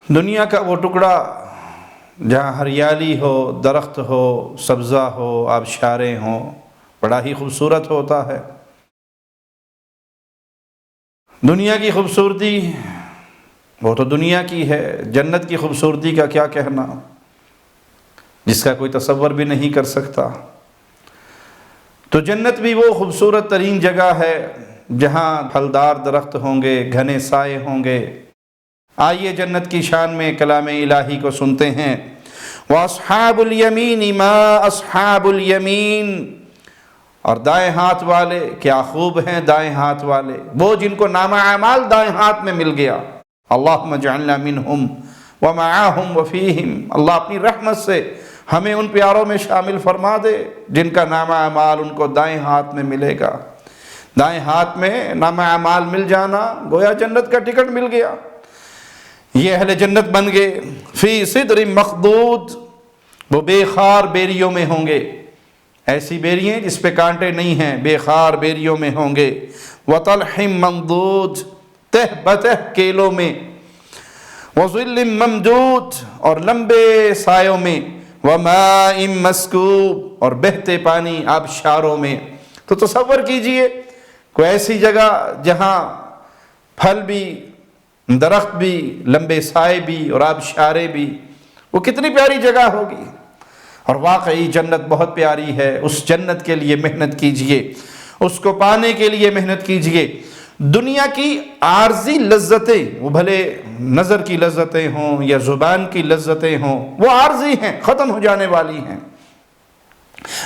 دنیا کا وہ ٹکڑا جہاں ہریالی ہو، درخت ہو، سبزہ ہو، آبشاریں ہوں، بڑا ہی خوبصورت ہوتا ہے۔ دنیا کی خوبصورتی وہ تو دنیا کی ہے، جنت کی خوبصورتی کا کیا کہنا، جس کا کوئی تصور بھی نہیں کر سکتا۔ تو جنت بھی وہ خوبصورت ترین جگہ ہے جہاں پھلدار درخت ہوں گے، گھنے سائے ہوں گے۔ آئیے جنت کی شان میں کلام الہی کو سنتے ہیں۔ وَأَصْحَابُ الْيَمِينِ مَا أَصْحَابُ الْيَمِينِ، اور دائیں ہاتھ والے کیا خوب ہیں دائیں ہاتھ والے، وہ جن کو نامہ اعمال دائیں ہاتھ میں مل گیا۔ اللہم اجعلنا منہم ومعاہم وفیہم، اللہ اپنی رحمت سے ہمیں ان پیاروں میں شامل فرما دے جن کا نامہ اعمال ان کو دائیں ہاتھ میں ملے گا۔ دائیں ہاتھ میں نامہ اعمال مل جانا گویا جنت کا ٹکٹ مل گیا۔ یہ اہل جنت بن گئے۔ فی صدر مخضود، وہ بے خار بیریوں میں ہوں گے، ایسی بیریاں جس پہ کانٹے نہیں ہیں، بے خار بیریوں میں ہوں گے۔ وطلح ممدود، تہ بتہ کیلوں میں۔ وظل ممدود، اور لمبے سایوں میں۔ وماء مسکوب، اور بہتے پانی آبشاروں میں۔ تو تصور کیجئے کوئی ایسی جگہ جہاں پھل بھی، درخت بھی، لمبے سائے بھی اور آبشاریں بھی، وہ کتنی پیاری جگہ ہوگی۔ اور واقعی جنت بہت پیاری ہے، اس جنت کے لیے محنت کیجئے، اس کو پانے کے لیے محنت کیجئے۔ دنیا کی عارضی لذتیں، وہ بھلے نظر کی لذتیں ہوں یا زبان کی لذتیں ہوں، وہ عارضی ہیں، ختم ہو جانے والی ہیں۔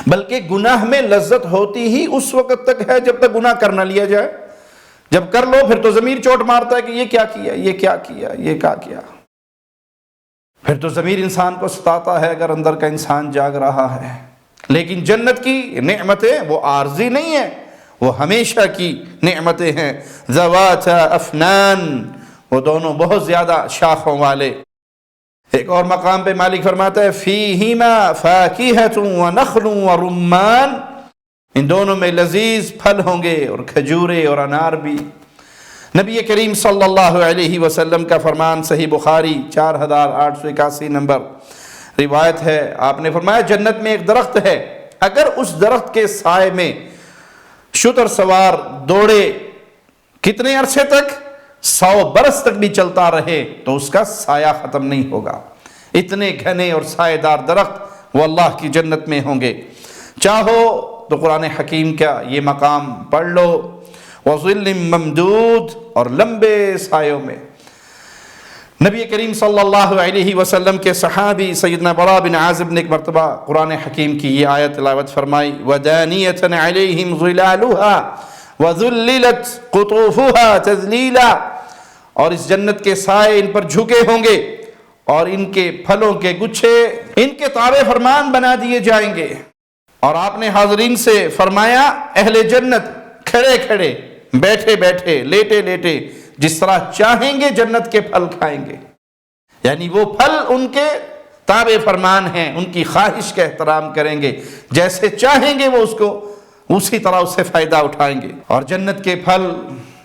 بلکہ گناہ میں لذت ہوتی ہی اس وقت تک ہے جب تک گناہ کر نہ لیا جائے۔ جب کر لو پھر تو ضمیر چوٹ مارتا ہے کہ یہ کیا کیا، یہ کیا کیا، یہ کیا کیا۔ پھر تو ضمیر انسان کو ستاتا ہے اگر اندر کا انسان جاگ رہا ہے۔ لیکن جنت کی نعمتیں وہ عارضی نہیں ہیں، وہ ہمیشہ کی نعمتیں ہیں۔ ذوات افنان، وہ دونوں بہت زیادہ شاخوں والے۔ ایک اور مقام پہ مالک فرماتا ہے فیہما فاکہۃ ونخل ورمان، ان دونوں میں لذیذ پھل ہوں گے اور کھجورے اور انار بھی۔ نبی کریم صلی اللہ علیہ وسلم کا فرمان صحیح بخاری 4881 نمبر روایت ہے، آپ نے فرمایا جنت میں ایک درخت ہے، اگر اس درخت کے سائے میں شتر سوار دوڑے کتنے عرصے تک، 100 برس تک بھی چلتا رہے تو اس کا سایہ ختم نہیں ہوگا۔ اتنے گھنے اور سائے دار درخت وہ اللہ کی جنت میں ہوں گے۔ چاہو تو قرآن حکیم کا یہ مقام پڑھ لو، وظل ممدود، اور لمبے سایوں میں۔ نبی کریم صلی اللہ علیہ وسلم کے صحابی سیدنا برا بن عازب نے ایک مرتبہ قرآن حکیم کی یہ آیت تلاوت فرمائی، وَدَانِيَةً عَلَيْهِمْ ظِلَالُهَا وَذُلِّلَتْ قُطُوفُهَا تَذْلِيلًا، اور اس جنت کے سائے ان پر جھکے ہوں گے اور ان کے پھلوں کے گچھے ان کے تابع فرمان بنا دیے جائیں گے۔ اور آپ نے حاضرین سے فرمایا اہل جنت کھڑے کھڑے، بیٹھے بیٹھے، لیٹے لیٹے، جس طرح چاہیں گے جنت کے پھل کھائیں گے، یعنی وہ پھل ان کے تابع فرمان ہیں، ان کی خواہش کا احترام کریں گے، جیسے چاہیں گے وہ اس کو اسی طرح اس سے فائدہ اٹھائیں گے۔ اور جنت کے پھل،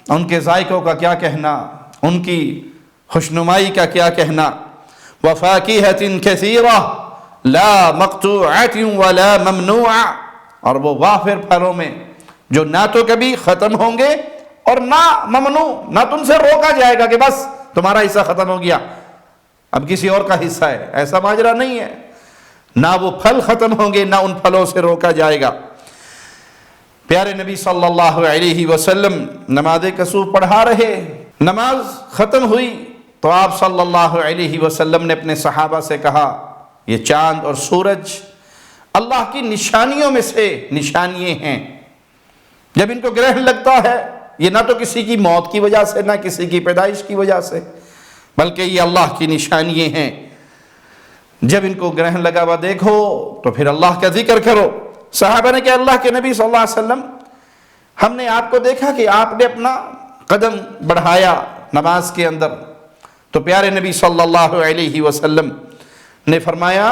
ان کے ذائقوں کا کیا کہنا، ان کی خوشنمائی کا کیا کہنا۔ وَفَاكِهَةٍ كَثِيرَةٍ لَا مَقْطُوعَةٍ وَلَا مَمْنُوعَةٍ، اور وہ وافر پھلوں میں جو نہ تو کبھی ختم ہوں گے اور نہ ممنوع، نہ تم سے روکا جائے گا کہ بس تمہارا حصہ ختم ہو گیا اب کسی اور کا حصہ ہے، ایسا ماجرا نہیں ہے۔ نہ وہ پھل ختم ہوں گے، نہ ان پھلوں سے روکا جائے گا۔ پیارے نبی صلی اللہ علیہ وسلم نماز کسوف پڑھا رہے، نماز ختم ہوئی تو آپ صلی اللہ علیہ وسلم نے اپنے صحابہ سے کہا یہ چاند اور سورج اللہ کی نشانیوں میں سے نشانیاں ہیں، جب ان کو گرہن لگتا ہے یہ نہ تو کسی کی موت کی وجہ سے، نہ کسی کی پیدائش کی وجہ سے، بلکہ یہ اللہ کی نشانیاں ہیں۔ جب ان کو گرہن لگا ہوا دیکھو تو پھر اللہ کا ذکر کرو۔ صحابہ نے کہا اللہ کے نبی صلی اللہ علیہ وسلم، ہم نے آپ کو دیکھا کہ آپ نے اپنا قدم بڑھایا نماز کے اندر، تو پیارے نبی صلی اللہ علیہ وسلم نے فرمایا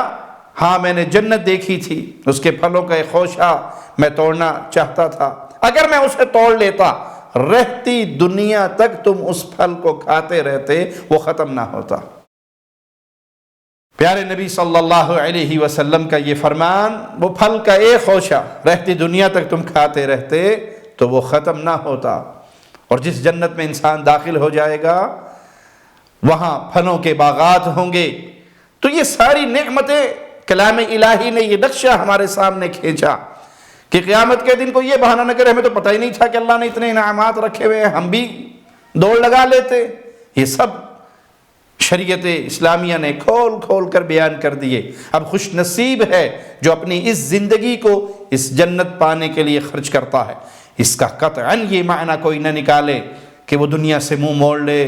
ہاں میں نے جنت دیکھی تھی، اس کے پھلوں کا ایک خوشہ میں توڑنا چاہتا تھا، اگر میں اسے توڑ لیتا رہتی دنیا تک تم اس پھل کو کھاتے رہتے، وہ ختم نہ ہوتا۔ پیارے نبی صلی اللہ علیہ وسلم کا یہ فرمان، وہ پھل کا ایک خوشہ رہتی دنیا تک تم کھاتے رہتے تو وہ ختم نہ ہوتا، اور جس جنت میں انسان داخل ہو جائے گا وہاں پھلوں کے باغات ہوں گے۔ تو یہ ساری نعمتیں کلام الہی نے یہ نقشہ ہمارے سامنے کھینچا کہ قیامت کے دن کو یہ بہانہ نہ کرے ہمیں تو پتہ ہی نہیں تھا کہ اللہ نے اتنے انعامات رکھے ہوئے ہیں، ہم بھی دوڑ لگا لیتے۔ یہ سب شریعت اسلامیہ نے کھول کھول کر بیان کر دیے۔ اب خوش نصیب ہے جو اپنی اس زندگی کو اس جنت پانے کے لیے خرچ کرتا ہے۔ اس کا قطعاً یہ معنی کوئی نہ نکالے کہ وہ دنیا سے منہ موڑ لے،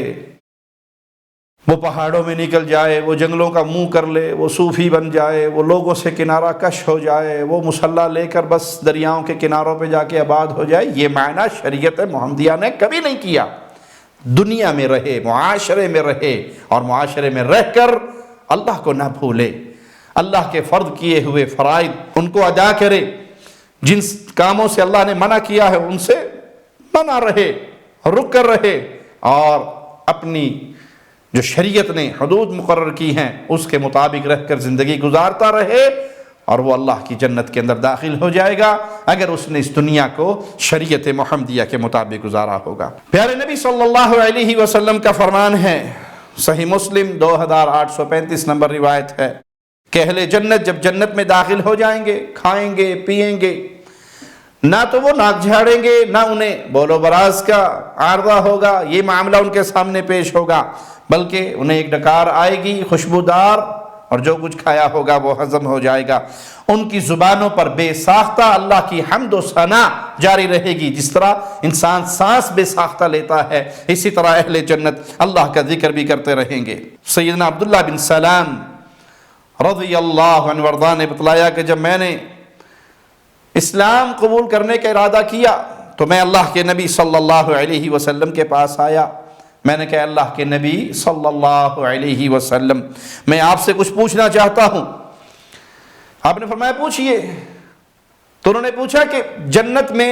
وہ پہاڑوں میں نکل جائے، وہ جنگلوں کا منہ کر لے، وہ صوفی بن جائے، وہ لوگوں سے کنارہ کش ہو جائے، وہ مصلی لے کر بس دریاؤں کے کناروں پہ جا کے آباد ہو جائے۔ یہ معنی شریعت محمدیہ نے کبھی نہیں کیا۔ دنیا میں رہے، معاشرے میں رہے، اور معاشرے میں رہ کر اللہ کو نہ بھولے، اللہ کے فرض کیے ہوئے فرائض ان کو ادا کرے، جن کاموں سے اللہ نے منع کیا ہے ان سے منع رہے، رک کر رہے، اور اپنی جو شریعت نے حدود مقرر کی ہیں اس کے مطابق رہ کر زندگی گزارتا رہے، اور وہ اللہ کی جنت کے اندر داخل ہو جائے گا اگر اس نے اس دنیا کو شریعت محمدیہ کے مطابق گزارا ہوگا۔ پیارے نبی صلی اللہ علیہ وسلم کا فرمان ہے، صحیح مسلم 2835 نمبر روایت ہے کہ اہل جنت جب جنت میں داخل ہو جائیں گے، کھائیں گے، پئیں گے، نہ تو وہ ناک جھاڑیں گے، نہ انہیں بول و براز کا عارضہ ہوگا، یہ معاملہ ان کے سامنے پیش ہوگا، بلکہ انہیں ایک ڈکار آئے گی خوشبودار، اور جو کچھ کھایا ہوگا وہ ہضم ہو جائے گا۔ ان کی زبانوں پر بے ساختہ اللہ کی حمد و ثنا جاری رہے گی، جس طرح انسان سانس بے ساختہ لیتا ہے اسی طرح اہل جنت اللہ کا ذکر بھی کرتے رہیں گے۔ سیدنا عبداللہ بن سلام رضی اللہ عنہ وارضاہ نے بتلایا کہ جب میں نے اسلام قبول کرنے کا ارادہ کیا تو میں اللہ کے نبی صلی اللہ علیہ وسلم کے پاس آیا۔ میں نے کہا اللہ کے نبی صلی اللہ علیہ وسلم، میں آپ سے کچھ پوچھنا چاہتا ہوں۔ آپ نے فرمایا پوچھئے۔ تو انہوں نے پوچھا کہ جنت میں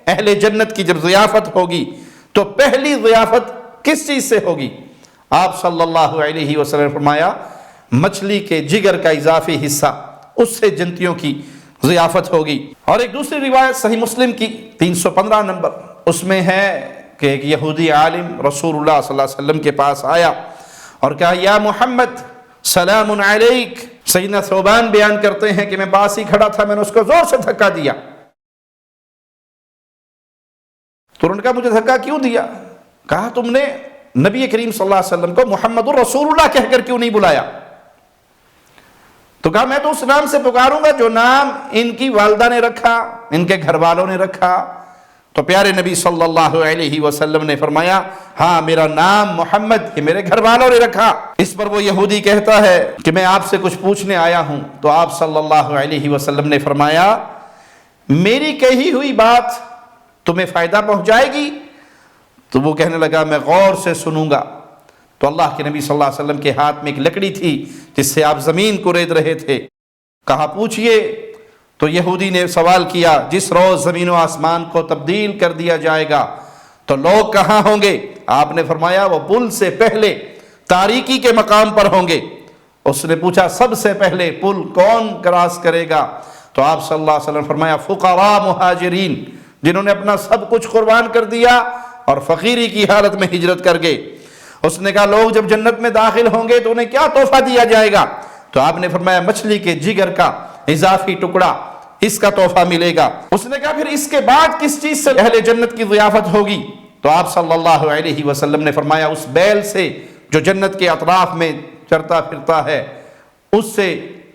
اہل جنت کی جب ضیافت ہوگی تو پہلی ضیافت کس چیز سے ہوگی؟ آپ صلی اللہ علیہ وسلم نے فرمایا مچھلی کے جگر کا اضافی حصہ، اس سے جنتیوں کی ضیافت ہوگی۔ اور ایک دوسری روایت صحیح مسلم کی 315 نمبر، اس میں ہے کہ ایک یہودی عالم رسول اللہ صلی اللہ علیہ وسلم کے پاس آیا اور کہا یا محمد سلام علیک۔ سیدنا ثوبان بیان کرتے ہیں کہ میں پاس ہی کھڑا تھا، میں نے اس کو زور سے دھکا دیا۔ تو انہوں نے کہا مجھے دھکا کیوں دیا؟ کہا تم نے نبی کریم صلی اللہ علیہ وسلم کو محمد الرسول اللہ کہہ کر کیوں نہیں بلایا؟ تو کہا میں تو اس نام سے پکاروں گا جو نام ان کی والدہ نے رکھا، ان کے گھر والوں نے رکھا۔ تو پیارے نبی صلی اللہ علیہ وسلم نے فرمایا ہاں میرا نام محمد یہ میرے گھر والوں نے رکھا۔ اس پر وہ یہودی کہتا ہے کہ میں آپ سے کچھ پوچھنے آیا ہوں۔ تو آپ صلی اللہ علیہ وسلم نے فرمایا میری کہی ہوئی بات تمہیں فائدہ پہنچائے گی؟ تو وہ کہنے لگا میں غور سے سنوں گا۔ تو اللہ کے نبی صلی اللہ علیہ وسلم کے ہاتھ میں ایک لکڑی تھی جس سے آپ زمین کو رید رہے تھے۔ کہا پوچھئے۔ تو یہودی نے سوال کیا جس روز زمین و آسمان کو تبدیل کر دیا جائے گا تو لوگ کہاں ہوں گے؟ آپ نے فرمایا وہ پل سے پہلے تاریکی کے مقام پر ہوں گے۔ اس نے پوچھا سب سے پہلے پل کون کراس کرے گا؟ تو آپ صلی اللہ علیہ وسلم فرمایا فقراء مہاجرین، جنہوں نے اپنا سب کچھ قربان کر دیا اور فقیری کی حالت میں ہجرت کر گئے۔ اس نے کہا لوگ جب جنت میں داخل ہوں گے تو انہیں کیا تحفہ دیا جائے گا؟ تو آپ نے فرمایا مچھلی کے جگر کا اضافی ٹکڑا، اس کا تحفہ ملے گا۔ اس نے کہا پھر اس کے بعد کس چیز سے اہل جنت کی ضیافت ہوگی؟ تو آپ صلی اللہ علیہ وسلم نے فرمایا اس بیل سے جو جنت کے اطراف میں چرتا پھرتا ہے، اس سے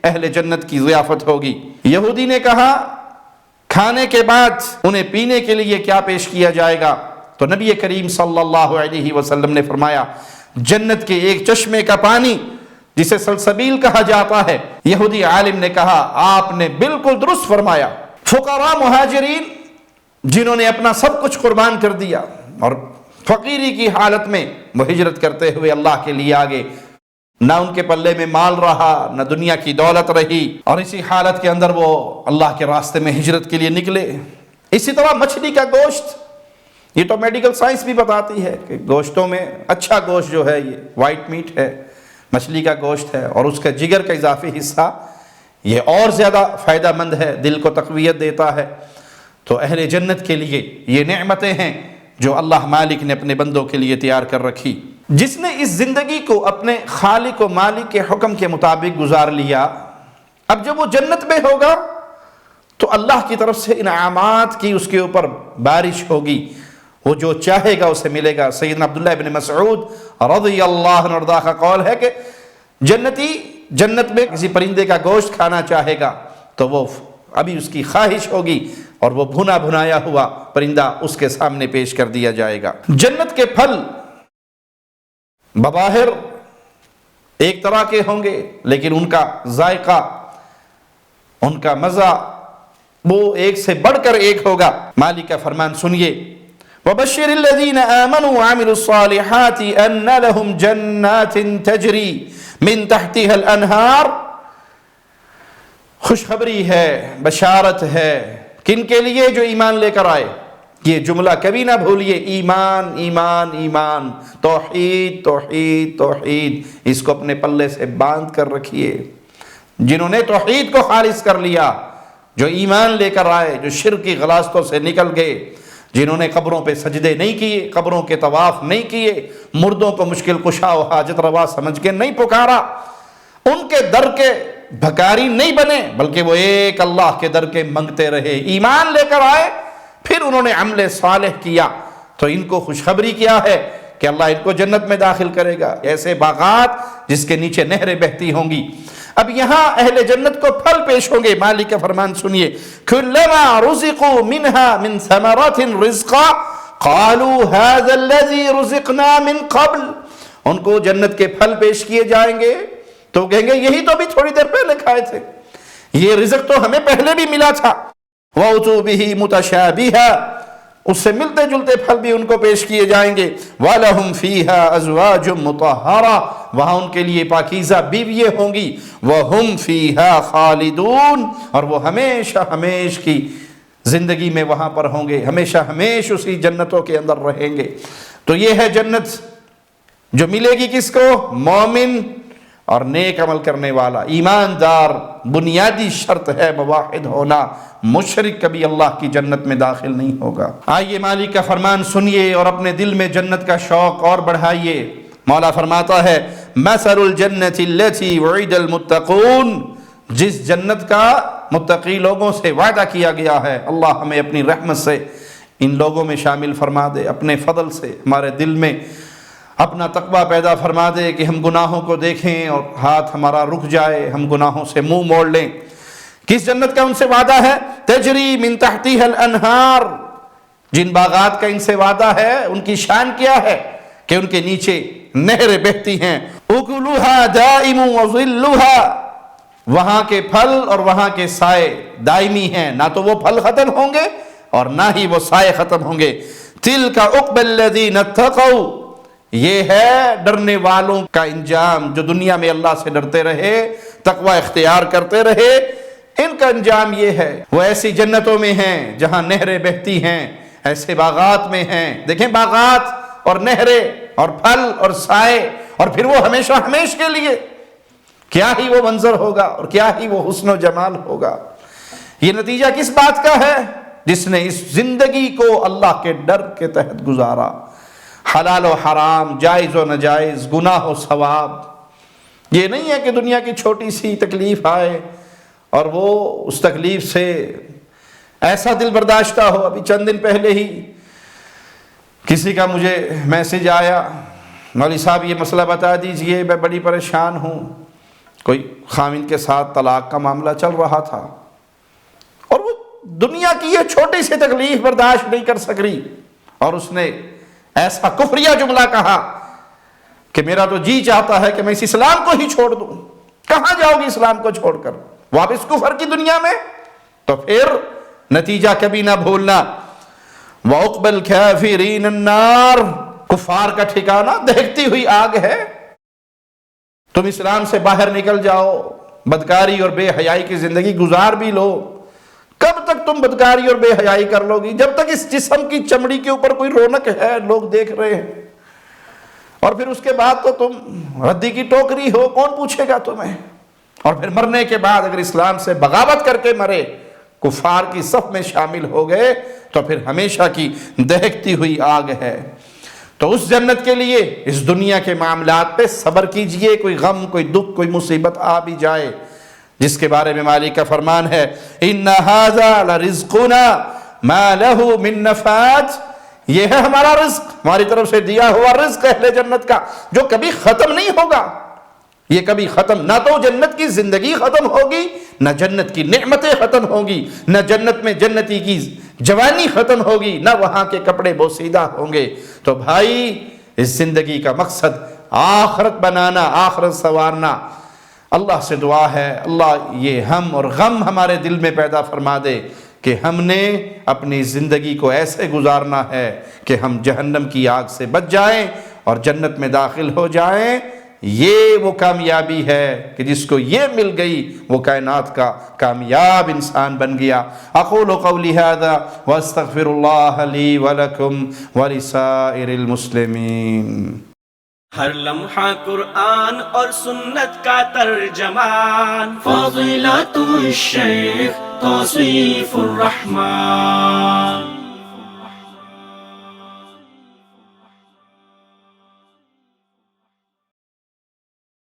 اہل جنت کی ضیافت ہوگی۔ یہودی نے کہا کھانے کے بعد انہیں پینے کے لیے کیا پیش کیا جائے گا؟ تو نبی کریم صلی اللہ علیہ وسلم نے فرمایا جنت کے ایک چشمے کا پانی جسے سلسبیل کہا جاتا ہے۔ یہودی عالم نے کہا آپ نے بالکل درست فرمایا، فقراء مہاجرین جنہوں نے اپنا سب کچھ قربان کر دیا اور فقیری کی حالت میں وہ ہجرت کرتے ہوئے اللہ کے لیے آگے، نہ ان کے پلے میں مال رہا نہ دنیا کی دولت رہی، اور اسی حالت کے اندر وہ اللہ کے راستے میں ہجرت کے لیے نکلے۔ اسی طرح مچھلی کا گوشت، یہ تو میڈیکل سائنس بھی بتاتی ہے کہ گوشتوں میں اچھا گوشت جو ہے یہ وائٹ میٹ ہے، مچھلی کا گوشت ہے اور اس کا جگر کا اضافی حصہ یہ اور زیادہ فائدہ مند ہے، دل کو تقویت دیتا ہے۔ تو اہل جنت کے لیے یہ نعمتیں ہیں جو اللہ مالک نے اپنے بندوں کے لیے تیار کر رکھی۔ جس نے اس زندگی کو اپنے خالق و مالک کے حکم کے مطابق گزار لیا، اب جب وہ جنت میں ہوگا تو اللہ کی طرف سے انعامات کی اس کے اوپر بارش ہوگی، وہ جو چاہے گا اسے ملے گا۔ سیدنا عبداللہ ابن مسعود رضی اللہ عنہ کا قول ہے کہ جنتی جنت میں کسی پرندے کا گوشت کھانا چاہے گا تو وہ ابھی اس کی خواہش ہوگی اور وہ بھنا بھنایا ہوا پرندہ اس کے سامنے پیش کر دیا جائے گا۔ جنت کے پھل بظاہر ایک طرح کے ہوں گے لیکن ان کا ذائقہ، ان کا مزہ وہ ایک سے بڑھ کر ایک ہوگا۔ مالک کا فرمان سنیے، وَبَشِّرِ الَّذِينَ آمَنُوا وَعَمِلُوا الصَّالِحَاتِ أَنَّ لَهُمْ جَنَّاتٍ تَجْرِي مِن تَحْتِهَا الْأَنْهَارُ۔ خوشخبری ہے، بشارت ہے، کن کے لیے؟ جو ایمان لے کر آئے۔ یہ جملہ کبھی نہ بھولیے، ایمان ایمان ایمان، توحید توحید توحید، اس کو اپنے پلے سے باندھ کر رکھیے۔ جنہوں نے توحید کو خالص کر لیا، جو ایمان لے کر آئے، جو شرک کی غلاظتوں سے نکل گئے، جنہوں نے قبروں پہ سجدے نہیں کیے، قبروں کے طواف نہیں کیے، مردوں کو مشکل کشا و حاجت روا سمجھ کے نہیں پکارا، ان کے در کے بھکاری نہیں بنے، بلکہ وہ ایک اللہ کے در کے منگتے رہے، ایمان لے کر آئے، پھر انہوں نے عمل صالح کیا، تو ان کو خوشخبری کیا ہے کہ اللہ ان کو جنت میں داخل کرے گا، ایسے باغات جس کے نیچے نہریں بہتی ہوں گی۔ اب یہاں اہل جنت کو پھل پیش ہوں گے۔ مالک کا فرمان سنیے، كُلَّمَا رُزِقُوا مِنْهَا مِنْ ثَمَرَةٍ رِزْقًا قَالُوا هَذَا الَّذِي رُزِقْنَا مِنْ قَبْلُ۔ ان کو جنت کے پھل پیش کیے جائیں گے تو کہیں گے یہی تو ابھی تھوڑی دیر پہلے کھائے تھے، یہ رزق تو ہمیں پہلے بھی ملا تھا۔ وَأُتُوا بِهِ مُتَشَابِهًا، اس سے ملتے جلتے پھل بھی ان کو پیش کیے جائیں گے۔ وَلَهُمْ فِيهَا أَزْوَاجٌ مُطَهَّرَةٌ، وہاں ان کے لیے پاکیزہ بیوییں ہوں گی۔ وَهُمْ فِيهَا خَالِدُونَ، اور وہ ہمیشہ ہمیش کی زندگی میں وہاں پر ہوں گے، ہمیشہ ہمیش اسی جنتوں کے اندر رہیں گے۔ تو یہ ہے جنت جو ملے گی کس کو؟ مومن اور نیک عمل کرنے والا، ایماندار۔ بنیادی شرط ہے موحد ہونا، مشرک کبھی اللہ کی جنت میں داخل نہیں ہوگا۔ آئیے مالک کا فرمان سنیے اور اپنے دل میں جنت کا شوق اور بڑھائیے۔ مولا فرماتا ہے، مثل الجنت التي وعد المتقون، جس جنت کا متقی لوگوں سے وعدہ کیا گیا ہے، اللہ ہمیں اپنی رحمت سے ان لوگوں میں شامل فرما دے، اپنے فضل سے ہمارے دل میں اپنا تقوی پیدا فرما دے کہ ہم گناہوں کو دیکھیں اور ہاتھ ہمارا رک جائے، ہم گناہوں سے منہ موڑ لیں۔ کس جنت کا ان سے وعدہ ہے؟ تجری من تحتها الانہار، جن باغات کا ان سے وعدہ ہے ان کی شان کیا ہے کہ ان کے نیچے نہریں بہتی ہیں۔ اکلها دائم وظلها، وہاں کے پھل اور وہاں کے سائے دائمی ہیں، نہ تو وہ پھل ختم ہوں گے اور نہ ہی وہ سائے ختم ہوں گے۔ تلک عقبی الذین اتقوا، یہ ہے ڈرنے والوں کا انجام، جو دنیا میں اللہ سے ڈرتے رہے، تقوی اختیار کرتے رہے، ان کا انجام یہ ہے۔ وہ ایسی جنتوں میں ہیں جہاں نہریں بہتی ہیں، ایسے باغات میں ہیں۔ دیکھیں باغات اور نہریں اور پھل اور سائے، اور پھر وہ ہمیشہ ہمیش کے لیے، کیا ہی وہ منظر ہوگا اور کیا ہی وہ حسن و جمال ہوگا۔ یہ نتیجہ کس بات کا ہے؟ جس نے اس زندگی کو اللہ کے ڈر کے تحت گزارا، حلال و حرام، جائز و ناجائز، گناہ و ثواب۔ یہ نہیں ہے کہ دنیا کی چھوٹی سی تکلیف آئے اور وہ اس تکلیف سے ایسا دل برداشتہ ہو۔ ابھی چند دن پہلے ہی کسی کا مجھے میسج آیا، مولوی صاحب یہ مسئلہ بتا دیجئے، میں بڑی پریشان ہوں۔ کوئی خاوند کے ساتھ طلاق کا معاملہ چل رہا تھا اور وہ دنیا کی یہ چھوٹی سی تکلیف برداشت نہیں کر سک رہی، اور اس نے ایسا کفریہ جملہ کہا کہ میرا تو جی چاہتا ہے کہ میں اس اسلام کو ہی چھوڑ دوں۔ کہاں جاؤ گی اسلام کو چھوڑ کر؟ واپس کفر کی دنیا میں؟ تو پھر نتیجہ کبھی نہ بھولنا، وَعُقْبَ الْكَافِرِينَ النَّارِ، کفار کا ٹھکانہ دہکتی ہوئی آگ ہے۔ تم اسلام سے باہر نکل جاؤ، بدکاری اور بے حیائی کی زندگی گزار بھی لو۔ کب تک تم بدکاری اور بے حیائی کر لو گی؟ جب تک اس جسم کی چمڑی کے اوپر کوئی رونق ہے، لوگ دیکھ رہے ہیں۔ اور پھر اس کے بعد تو تم ردی کی ٹوکری ہو، کون پوچھے گا تمہیں؟ اور پھر مرنے کے بعد اگر اسلام سے بغاوت کر کے مرے، کفار کی صف میں شامل ہو گئے، تو پھر ہمیشہ کی دہکتی ہوئی آگ ہے۔ تو اس جنت کے لیے اس دنیا کے معاملات پہ صبر کیجئے، کوئی غم، کوئی دکھ، کوئی مصیبت آ بھی جائے، جس کے بارے میں مالک کا فرمان ہے إِنَّ هَذَا لَرِزْقُنَا مَا لَهُ مِن نَفَادٍ، یہ ہے ہمارا رزق، ہماری طرف سے دیا ہوا رزق اہل جنت کا، جو کبھی ختم نہیں ہوگا۔ یہ کبھی ختم، نہ تو جنت کی زندگی ختم ہوگی، نہ جنت کی نعمتیں ختم ہوگی، نہ جنت میں جنتی کی جوانی ختم ہوگی، نہ وہاں کے کپڑے بوسیدہ ہوں گے۔ تو بھائی، اس زندگی کا مقصد آخرت بنانا، آخرت سنوارنا۔ اللہ سے دعا ہے اللہ یہ ہم اور غم ہمارے دل میں پیدا فرما دے کہ ہم نے اپنی زندگی کو ایسے گزارنا ہے کہ ہم جہنم کی آگ سے بچ جائیں اور جنت میں داخل ہو جائیں۔ یہ وہ کامیابی ہے کہ جس کو یہ مل گئی وہ کائنات کا کامیاب انسان بن گیا۔ اقول قولی ھذا واستغفر اللہ لی ولکم ولسائر المسلمین۔ ہر لمحہ قرآن اور سنت کا ترجمان، فضیلت الشیخ توصیف الرحمان۔